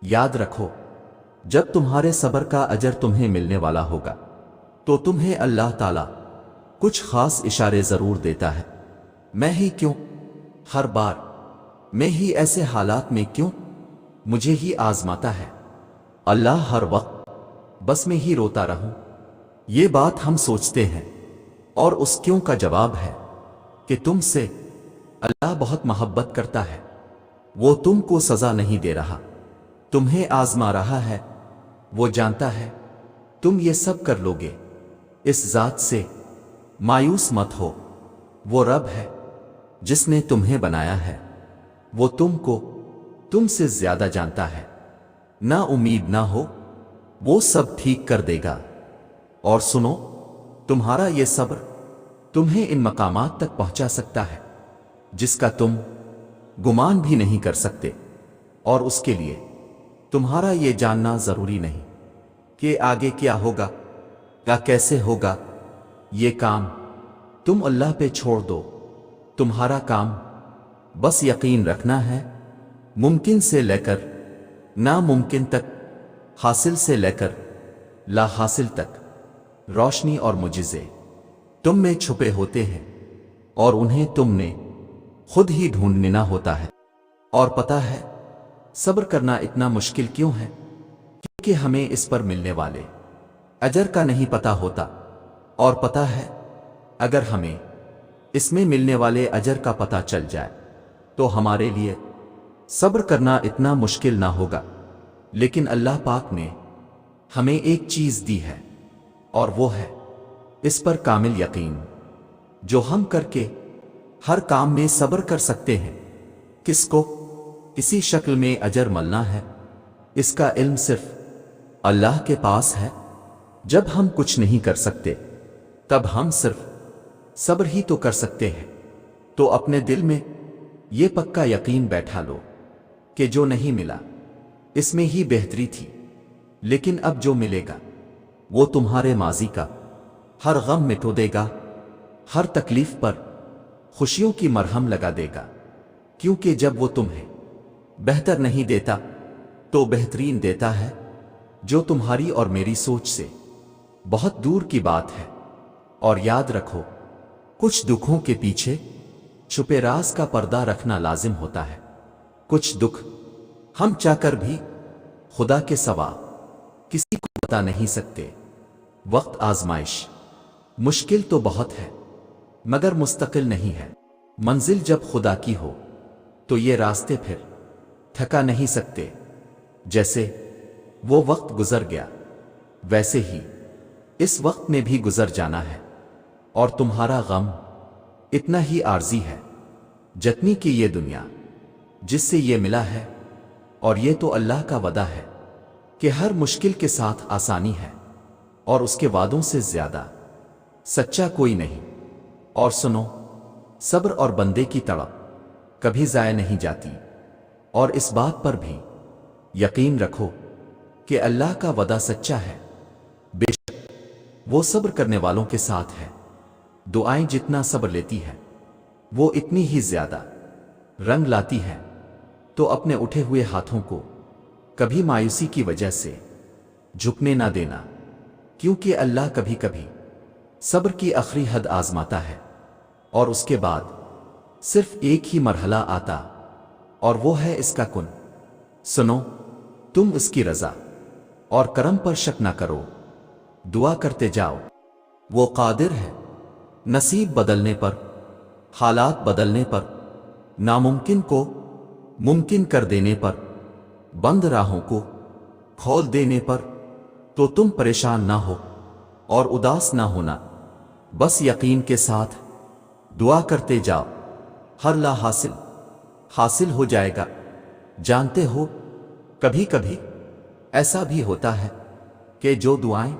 याद रखो, जब तुम्हारे सब्र का अजर तुम्हें मिलने वाला होगा तो तुम्हें अल्लाह ताला कुछ खास इशारे जरूर देता है। मैं ही क्यों, हर बार मैं ही ऐसे हालात में क्यों मुझे ही आजमाता है। अल्लाह हर वक्त बस में ही रोता रहूं, ये बात हम सोचते हैं और उस क्यों का जवाब है कि तुमसे अल्लाह बहुत मोहब्बत करता है। वो तुमको सजा नहीं दे रहा, तुम्हें आजमा रहा है। वो जानता है तुम ये सब कर लोगे। इस जात से मायूस मत हो, वो रब है जिसने तुम्हें बनाया है, वो तुमको तुमसे ज्यादा जानता है। ना उम्मीद ना हो, वो सब ठीक कर देगा। और सुनो, तुम्हारा ये सब्र तुम्हें इन मकामात तक पहुंचा सकता है जिसका तुम गुमान भी नहीं कर सकते। और उसके लिए तुम्हारा ये जानना जरूरी नहीं कि आगे क्या होगा या कैसे होगा। ये काम तुम अल्लाह पे छोड़ दो। तुम्हारा काम बस यकीन रखना है, मुमकिन से लेकर नामुमकिन तक, हासिल से लेकर ला हासिल तक। रोशनी और मुजिज़े तुम में छुपे होते हैं और उन्हें तुमने खुद ही ढूंढना होता है। और पता है सब्र करना इतना मुश्किल क्यों है? क्योंकि हमें इस पर मिलने वाले अजर का नहीं पता होता। और पता है अगर हमें इसमें मिलने वाले अजर का पता चल जाए तो हमारे लिए सब्र करना इतना मुश्किल ना होगा। लेकिन अल्लाह पाक ने हमें एक चीज दी है और वो है इस पर कामिल यकीन, जो हम करके हर काम में सब्र कर सकते हैं। किसको किसी शक्ल में अजर मिलना है, इसका इल्म सिर्फ अल्लाह के पास है। जब हम कुछ नहीं कर सकते तब हम सिर्फ सब्र ही तो कर सकते हैं। तो अपने दिल में ये पक्का यकीन बैठा लो कि जो नहीं मिला इसमें ही बेहतरी थी, लेकिन अब जो मिलेगा वो तुम्हारे माजी का हर गम मिटो देगा, हर तकलीफ पर खुशियों की मरहम लगा देगा। क्योंकि जब वो तुम्हें बेहतर नहीं देता तो बेहतरीन देता है, जो तुम्हारी और मेरी सोच से बहुत दूर की बात है। और याद रखो, कुछ दुखों के पीछे छुपे राज का पर्दा रखना लाजिम होता है। कुछ दुख हम चाहकर भी खुदा के सिवा किसी को बता नहीं सकते। वक्त आजमाइश मुश्किल तो बहुत है मगर मुस्तकिल नहीं है। मंजिल जब खुदा की हो तो ये रास्ते फिर थका नहीं सकते। जैसे वो वक्त गुजर गया वैसे ही इस वक्त में भी गुजर जाना है। और तुम्हारा गम इतना ही आर्जी है जितनी कि ये दुनिया जिससे ये मिला है। और ये तो अल्लाह का वादा है कि हर मुश्किल के साथ आसानी है और उसके वादों से ज्यादा सच्चा कोई नहीं। और सुनो, सब्र और बंदे की तड़प कभी जाया नहीं जाती। और इस बात पर भी यकीन रखो कि अल्लाह का वादा सच्चा है। बेशक वो सब्र करने वालों के साथ है। दुआएं जितना सब्र लेती है वो इतनी ही ज्यादा रंग लाती है। तो अपने उठे हुए हाथों को कभी मायूसी की वजह से झुकने ना देना, क्योंकि अल्लाह कभी कभी सब्र की आखिरी हद आजमाता है और उसके बाद सिर्फ एक ही मरहला आता और वो है इसका कुन। सुनो, तुम इसकी रजा और करम पर शक ना करो, दुआ करते जाओ। वो कादिर है नसीब बदलने पर, हालात बदलने पर, नामुमकिन को मुमकिन कर देने पर, बंद राहों को खोल देने पर। तो तुम परेशान ना हो और उदास ना होना, बस यकीन के साथ दुआ करते जाओ। हर ला हासिल हो जाएगा। जानते हो, कभी कभी ऐसा भी होता है कि जो दुआएं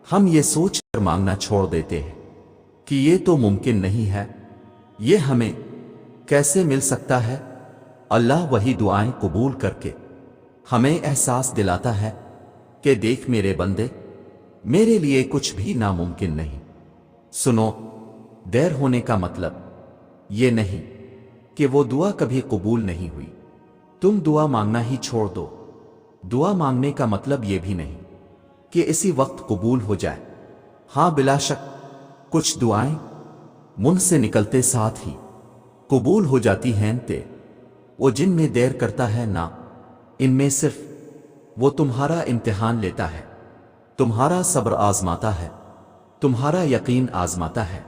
हम ये सोच कर मांगना छोड़ देते हैं कि ये तो मुमकिन नहीं है, ये हमें कैसे मिल सकता है, अल्लाह वही दुआएं कबूल करके हमें एहसास दिलाता है कि देख मेरे बंदे, मेरे लिए कुछ भी नामुमकिन नहीं। सुनो, देर होने का मतलब ये नहीं कि वो दुआ कभी कबूल नहीं हुई। तुम दुआ मांगना ही छोड़ दो दुआ मांगने का मतलब ये भी नहीं कि इसी वक्त कबूल हो जाए। हाँ, बिलाशक कुछ दुआएं मुंह से निकलते साथ ही कबूल हो जाती हैं। ते वो जिनमें देर करता है ना, इनमें सिर्फ वो तुम्हारा इम्तिहान लेता है, तुम्हारा सब्र आजमाता है, तुम्हारा यकीन आजमाता है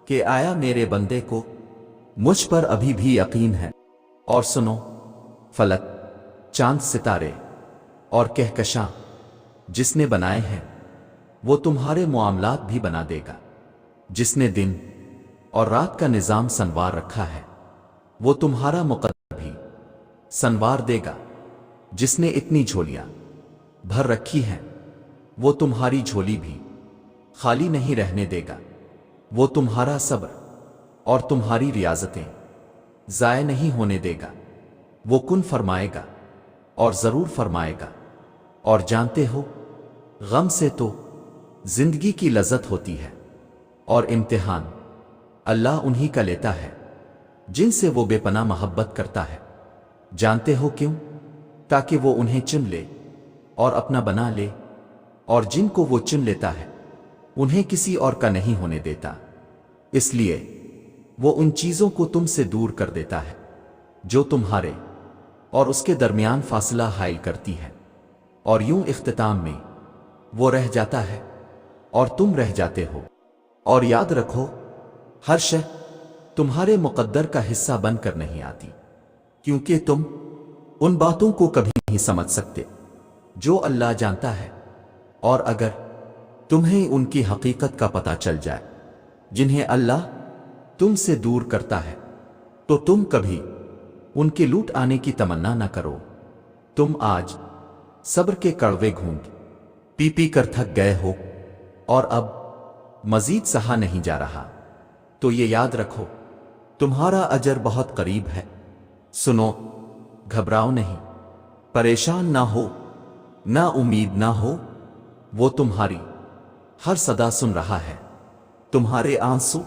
कि आया मेरे बंदे को मुझ पर अभी भी यकीन है। और सुनो, फलक, चांद, सितारे और कहकशां जिसने बनाए हैं वो तुम्हारे मामलात भी बना देगा। जिसने दिन और रात का निजाम संवार रखा है वो तुम्हारा मुकद्दर भी संवार देगा। जिसने इतनी झोलियां भर रखी हैं वो तुम्हारी झोली भी खाली नहीं रहने देगा। वो तुम्हारा सब्र और तुम्हारी रियाजतें ज़ाय नहीं होने देगा। वो कुन फरमाएगा और ज़रूर फरमाएगा। और जानते हो, गम से तो जिंदगी की लज्जत होती है और इम्तिहान अल्लाह उन्हीं का लेता है जिनसे वो बेपनाह मोहब्बत करता है। जानते हो क्यों? ताकि वो उन्हें चुन ले और अपना बना ले, और जिनको वो चुन लेता है उन्हें किसी और का नहीं होने देता। इसलिए वो उन चीज़ों को तुमसे दूर कर देता है जो तुम्हारे और उसके दरमियान फासला हाइल करती है, और यूं इख्तिताम में वो रह जाता है और तुम रह जाते हो। और याद रखो, हर शय तुम्हारे मुकद्दर का हिस्सा बनकर नहीं आती, क्योंकि तुम उन बातों को कभी नहीं समझ सकते जो अल्लाह जानता है। और अगर तुम्हें उनकी हकीकत का पता चल जाए जिन्हें अल्लाह तुमसे दूर करता है, तो तुम कभी उनके लूट आने की तमन्ना न करो। तुम आज सब्र के कड़वे घूंट पी पी कर थक गए हो और अब मजीद सहा नहीं जा रहा, तो ये याद रखो, तुम्हारा अजर बहुत करीब है। सुनो, घबराओ नहीं, परेशान ना हो, ना उम्मीद ना हो। वो तुम्हारी हर सदा सुन रहा है। तुम्हारे आंसू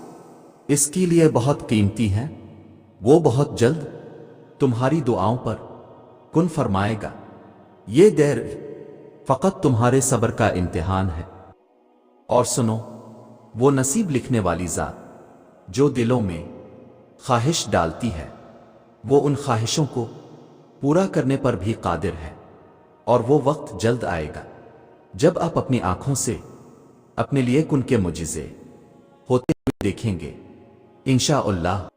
इसके लिए बहुत कीमती हैं। वो बहुत जल्द तुम्हारी दुआओं पर कुन फरमाएगा। ये देर फकत तुम्हारे सब्र का इम्तिहान है। और सुनो, वो नसीब लिखने वाली ज़ात जो दिलों में ख्वाहिश डालती है, वो उन ख्वाहिशों को पूरा करने पर भी कादिर है। और वो वक्त जल्द आएगा जब आप अपनी आंखों से अपने लिए कुन के मुजिज़े होते हुए देखेंगे, इंशाअल्लाह।